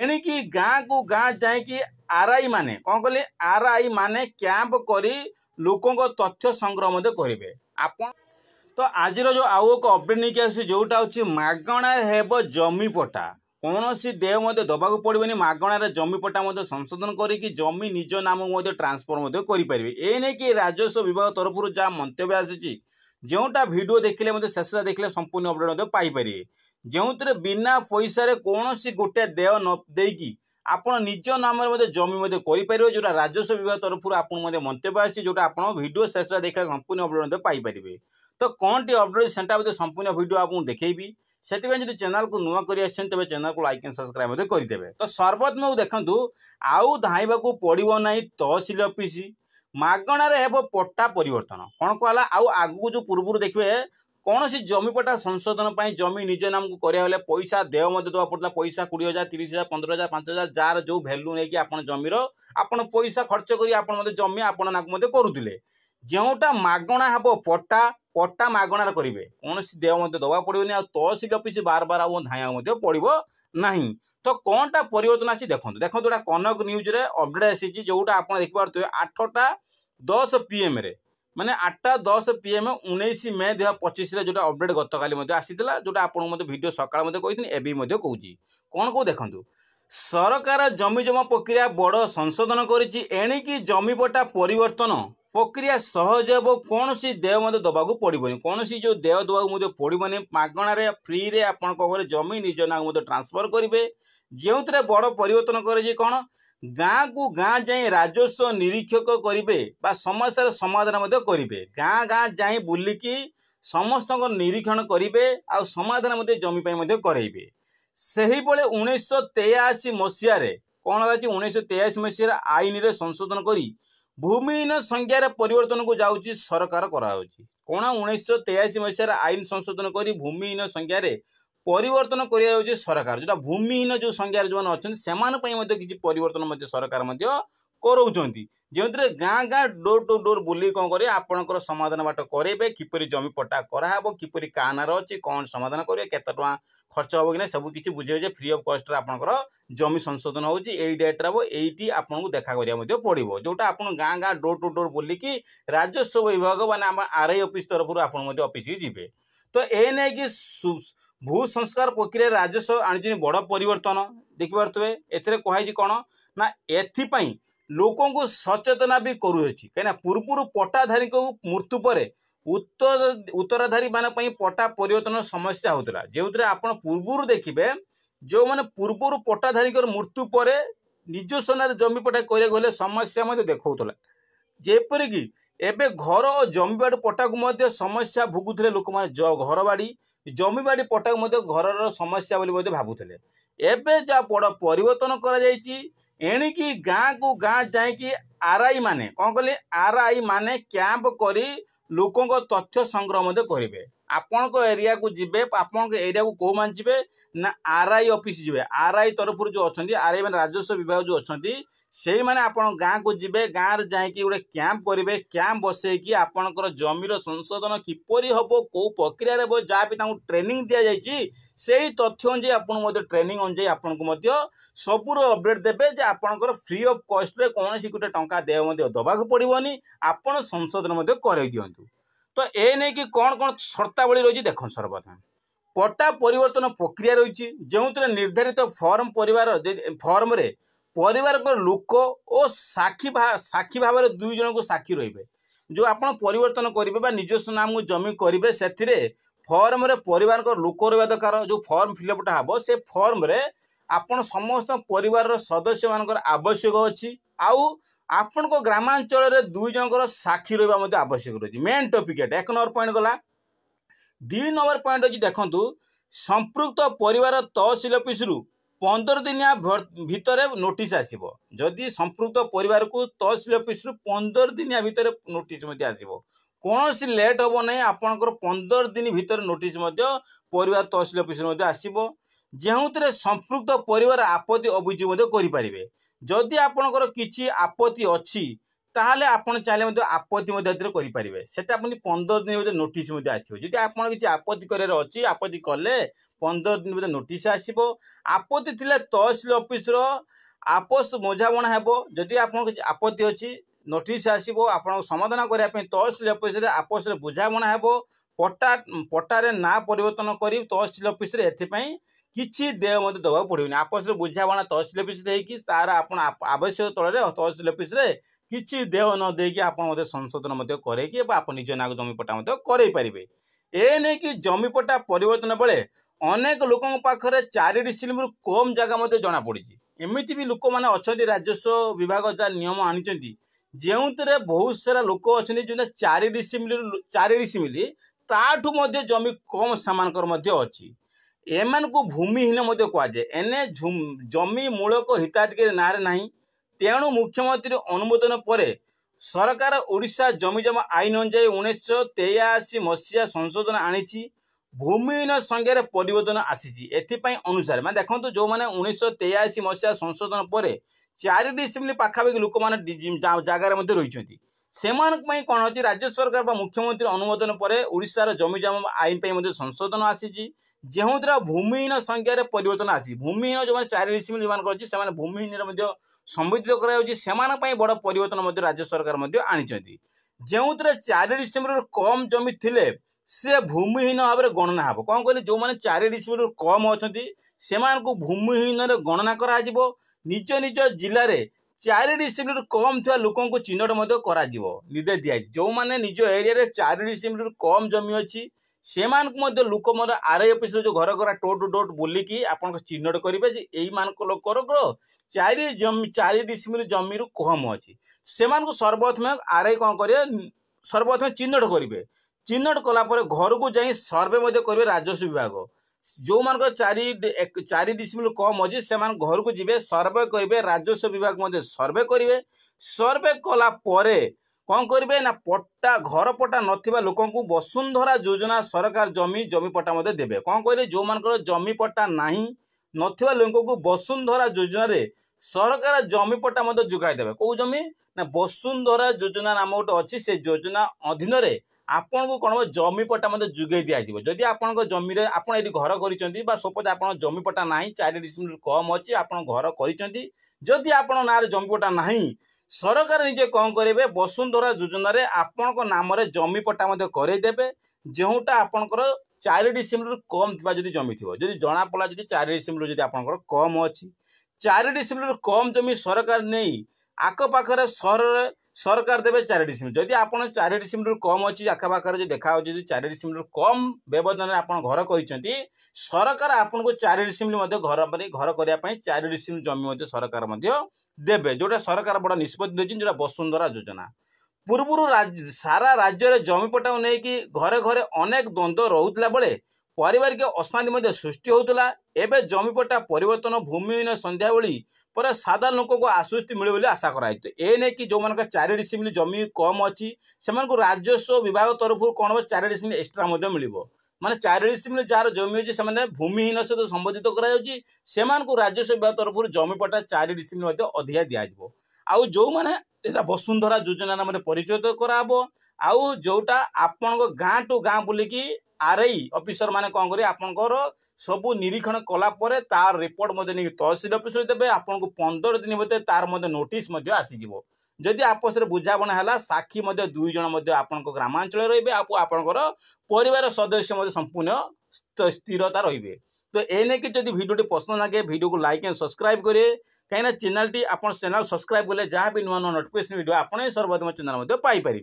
एणिकी गाँ को गाँ जाकि आरआई माने कौन कले आरआई माने कैंप करी लोकों तथ्य संग्रह करेंगे आपण। तो आज जो आउ एक अपडेट नहीं आस जोटा हूँ मागणार हेब जमी पट्टा कौन सी देय दबाक पड़ोनी मागणार जमी पट्टा संशोधन करके जमी निज नाम ट्रांसफर करेंगे एने कि राजस्व विभाग तरफ जहाँ मंतव्य आसी जोटा वीडियो देखिले शेष देखिले संपूर्ण अपडेट पाइपर जो बिना पैसा कौन सी गोटे देय न देकी आपण निज नाम जमी करेंगे जोटा राजस्व विभाग तरफ आपन मंतव्य आसी जोटा आप वीडियो शेष देखा संपूर्ण अपडेट पाइपर। तो कौन टी अपडेट से संपूर्ण वीडियो आपको देखी से जो चैनल को नुआ कर तेज चैनल को लाइक एंड सब्सक्राइब करेंगे। तो सर्वप्रथम देखूँ आउ धाइबा पड़ो ना तहसिल ऑफिस मागणार हेब पट्टा परिवर्तन कौन कहला आगू जो पूर्व देखिए कौन सी जमी पट्टा संशोधन जमी निज नाम को कराले पैसा देय देवा पड़ता पैसा 20,000 30,000 15,000 5,000 जार जो भैल्यू नहीं कि आप जमीर आपन पैसा खर्च कर जमी आपण नाक करुले जोटा मागणा हेब पट्टा पट्टा मागणार करेंगे कौन सी देय दवा पड़ोनी आ तहसिल ऑफिस बार बार धाइया पड़ो ना। तो कौन टा परिवर्तन आसी देखो देखो जोटा कनक न्यूज रे अपडेट आसी जोटा आप देखिए 8:10 PM रे माने 8:10 PM 19 मे 2025 जोटा अपडेट गत काली आसीला जोटा आपन वीडियो सकाळ कही एबी कहूँ कौन को देखो सरकार जमी जमा प्रक्रिया बड़ संशोधन करिछि जमी पट्टा परिवर्तन प्रक्रिया सहज हे कौन सी देय दबाक पड़ोनी कौन सी जो देय दबाक पड़ोनी मागणार फ्री रे आपन जमी निज नाम ट्रांसफर करेंगे जो बड़ परिवर्तन करे कौन गाँ को गाँ जाए राजस्व निरीक्षक करेंगे समस्या समाधान करेंगे गाँ गाँ जाए बुलिकी समस्त निरीक्षण करेंगे आ समाधान जमी करेंगे से ही 1983 मसीह कौन है 1983 मसीह आईन रे संशोधन करी भूमिहीन संज्ञार परिवर्तन को जाऊँगी सरकार कराऊँगी कौन 1983 मसीह आईन संशोधन करी भूमिहीन संज्ञार परिवर्तन कर सरकार जोटा भूमिहीन जो संज्ञार जो अच्छा से किसी परिवर्तन सरकार कराउछंती जो गाँ गाँ डोर टू डोर बुली कौन करे आपणकर समाधान बाट करेंगे किपरि जमी पट्टा कराहब किपरि कानार अच्छी कौन समाधान करेंगे केते टका खर्च हम कि ना सब किसी बुझे फ्री ऑफ कॉस्ट आपणकर जमी संशोधन होची एई डेट रे एईटी आपन को देखा करिया पड़ो जोटा आपन गाँ गाँ डोर टू डोर बुलिकी राजस्व विभाग माने आरआई ऑफिस तरफ आपन ऑफिस की जीवे। तो ए नहीं कि भू संस्कार प्रक्रिया राजस्व आनी बड़ परिवर्तन देखिपे एथरे कहुई कौन ना एथिपाई लोकों को सचेतना भी करुच्छी कहीं पूर्व पट्टाधारी को मृत्यु पर उत्तराधारी मान पट्टा परिवर्तन समस्या होता जो आप पूर्व देखिए जो मैंने पूर्व पट्टाधारी मृत्यु पर निज सोनार जमी पट्टा गले समस्या देखा जेपरिकी एबे घर और जमीबाड़ी पट्टा को समस्या भोगुले लोक मैंने घर बाड़ी जमीबाड़ी पट्टा को घर समस्या भावुले एबे जहाँ बड़ परिवर्तन करिकी गाँ को गाँ जाकि आरआई माने कौन कले आरआई माने कैंप करी लोकों तथ्य संग्रह करेंगे आपण एरिया को जीवे आपण एरिया को कौ मान जीवे ना आरआई ऑफिस जीवे आरआई तरफ जो अच्छा आरआई मान राजस्व विभाग जो अच्छा से मैंने आपण गाँ को जीवे गाँव में जाकि गोटे कैंप करेंगे कैंप बसैकी आपणकर जमीर संशोधन किपरि हम कौ प्रक्रिया जहाँ भी ट्रेनिंग दि जाइए से तथ्य अनुसार आपन ट्रेनिंग अनुसार आपन को सबूर अपडेट देवे जे आपणकर फ्री ऑफ कॉस्ट रे कौन सी गोटे टंका देय दबाक पड़ोनी आपन संशोधन कर दिंतु। तो ए नहीं कि कौन कौन शर्तावली रही देख सर्वप्रथम पट्टा परिवर्तन प्रक्रिया रही जो निर्धारित फॉर्म परिवार फॉर्म रे परिवार लोक और साक्षी भाव में 2 जन को साक्षी रे जो आप परिवर्तन करेंगे निजस्व नाम को जमी करेंगे से फॉर्म रे परिवार लोक रहा दरकार जो फॉर्म फिलअपटा हम से फॉर्म रे आपण समस्त परिवार सदस्य मान आवश्यक अच्छी आउ आपण को ग्रामांचल रे 2 जनकर साक्षी रहा आवश्यक रही मेन टॉपिक 1 नंबर पॉइंट गला 2 नंबर पॉइंट अच्छी देखु संपृक्त परिवार तहसिल ऑफिस 15 दिनिया भितर नोटिस आसीबो जदि संपृक्त परिवार को तहसिल ऑफिस 15 दिनिया भितर नोटिस आसीबो कौन सी लेट हम ना आपंकर 15 दिन भितर नोटिस परिवार तहसिल ऑफिस आसीबो जो संपृक्त परिवार आपत्ति अभियोग करें जदि आपणकर किसी आपत्ति अच्छी ताहले आपण चाहे मध्य आपत्ति करें से 15 दिन मध्य नोटिस आसो जदि आप किसी आपत्ति करार अच्छी आपत्ति कले 15 दिन मध्य नोटिस आसो आपत्ति थिले तहसिल ऑफिस रो आपस बुझाणा हेबो जदि आप किसी आपत्ति अच्छी नोटिस आसो आप समाधान करने तहसिल ऑफिस रे आपस बुझाणा हेबो पट्टा पट्टारे ना परिवर्तन कर तहसिल ऑफिस रे एथिपई किछि देय मध्य दवा पड़ोनी आपस बुझाणा तहसिल ऑफिस होगी तार आप आवश्यक तल तहसिल ऑफिस रे किछि देय न देकी आप संशोधन करेकि आप निज नाग जमीपट्टा करई पारे ए नहीं कि जमीपट्टा परिवर्तन बेले अनेक लोकों पाखरे 4 डिसिमिल कम जगह जना पड़ी एमती भी लोक मैंने अच्छा राजस्व विभाग जहाँ नियम आनी जो बहुत सारा लोक अच्छा जो 4 डिसिमिल ताठू जमी कम सामान अच्छी एमान को भूमिहीन कहुए एने जमी मूलक हिताधिकारी ना ना तेणु मुख्यमंत्री अनुमोदन पर सरकार ओडिशा जमीजमा आईन अनुजाई 1983 मसीहा संशोधन आनी भूमिहीन संज्ञा परिवर्तन आसी एपाई अनुसार मैं देखो जो मैंने 1983 मसीहा संशोधन पर 4 डिसिमिल पाखापाखि लोक मैंने जगार रही से कौन अच्छी राज्य सरकार मुख्यमंत्री अनुमोदन पर ओडिशार जमीजमा आईन संशोधन आसी जो भूमिहीन संज्ञा परिवर्तन आसी भूमिहीन जो 4 डिसिमिल अच्छी से भूमिहीन संबोधित कर बड़ परिवर्तन राज्य सरकार आनी जो 4 डिसिमिल कम जमी थिले से भूमिहीन भाव में गणना हे कौन कहले जो मैंने 4 डिसिमिल कम अच्छा से भूमिहीन गणना कर निज निज जिले में 4 डिसिमिल कम थी लोक चिन्हट निर्देश दिया जो मैंने निज एरिया 4 डिसिमिल कम जमी अच्छी से लोक मोर आरआई ऑफिस जो घर घर टोट डोट बुलिकी आप चिन्हट करेंगे यही लोकर 4 डिसिमिल जमी कम अच्छी से सर्वप्रथम आरआई कौन करेंगे सर्वप्रथम चिन्हट करेंगे चिन्हट कलापर घर को जाई सर्वे करेंगे राजस्व विभाग जो मान 4 डिसिमिल कम अच्छी से घर को जीवे सर्वे करेंगे राजस्व विभाग सर्वे करेंगे सर्वे कला कौन करेंगे ना पट्टा घर पट्टा नथिबा लोक वसुंधरा योजना सरकार जमी पट्टा देवे कौन कहले जो मान जमी पट्टा नहीं नथिबा लोक को वसुंधरा योजना रे सरकार जमी पट्टा जोगाई देवे कौ जमी ना वसुंधरा योजना नाम गोटे अच्छी से योजना अधीन रे आपन को कौन जमी पट्टा जोगे दिज्व जदि आप जमी आप घर कर सपोज आप जमी पट्टा ना 4 डिसिमिल कम अच्छी आप घर कर आप ना जमी पट्टा ना सरकार निजे कौन करेंगे वसुंधरा योजना रे आपण नाम जमी पट्टा करदेवे जोटा आपणकर 4 डिसिमिल कम थी जदि जमी थी जदि जना पड़ा जदि 4 डिसिमिल जदि आपणकर कम अच्छी 4 डिसिमिल कम जमी सरकार नहीं आखपाखे सहर सरकार देवे 4 डिसिमिल जदि आप 4 डिसिमिल कम अच्छी आखपाखे जो देखा 4 डिसिमिल कम व्यवधान आप घर कर सरकार आपन को 4 डिसिमिल घर घर करने 4 डिसिमिल जमी सरकार देवे जोटा सरकार बड़ा निष्पत्ति जो वसुंधरा योजना पूर्व सारा राज्य में जमीपट्टा नहीं कि घरे घरे अनेक द्वंद्व रोला बेले पारिवारिक अशांति सृष्टि होता एवं जमीपट्टा परिवर्तन भूमिहीन संध्या बेली पर साधारण लोक को आश्वस्ति मिले बोली आशा कराई ए नहीं कि जो मान 4 डिसिमिल जमी कम अच्छी से राजस्व विभाग तरफ कौन 4 डिसिमिल एक्सट्रा मिल माने 4 डिसिमिल जार जमी अच्छी से भूमिहीन सहित संबोधित कर राजस्व विभाग तरफ जमीपट्टा 4 डिसिमिल अधिका दिज्व आउ जो मैंने वसुंधरा योजना नाम परिचय कराब आउ जोटा आपण गाँ टू गाँ बुलिकी आरआई ऑफिसर माने कौन करेंगे आपंकर सबू निरीक्षण कलापर तार रिपोर्ट नहीं तहसिल ऑफिस देवे आपन को 15 दिन मध्य तार नोटिस आसीज जदि आपस बुझाणा है साक्षी 2 जन आपण ग्रामांचल रे आपंकर परिवार सदस्य संपूर्ण स्थिरता रे तो एने कि जब वीडियो पसंद लगे वीडियो को लाइक एंड सब्सक्राइब करेंगे कहीं चैनल टी आप चैनल सब्सक्राइब कले जहाँ भी नुआ नुआ नोटिफिकेशन वीडियो आप सर्वप्रथम चैनल पाइपर।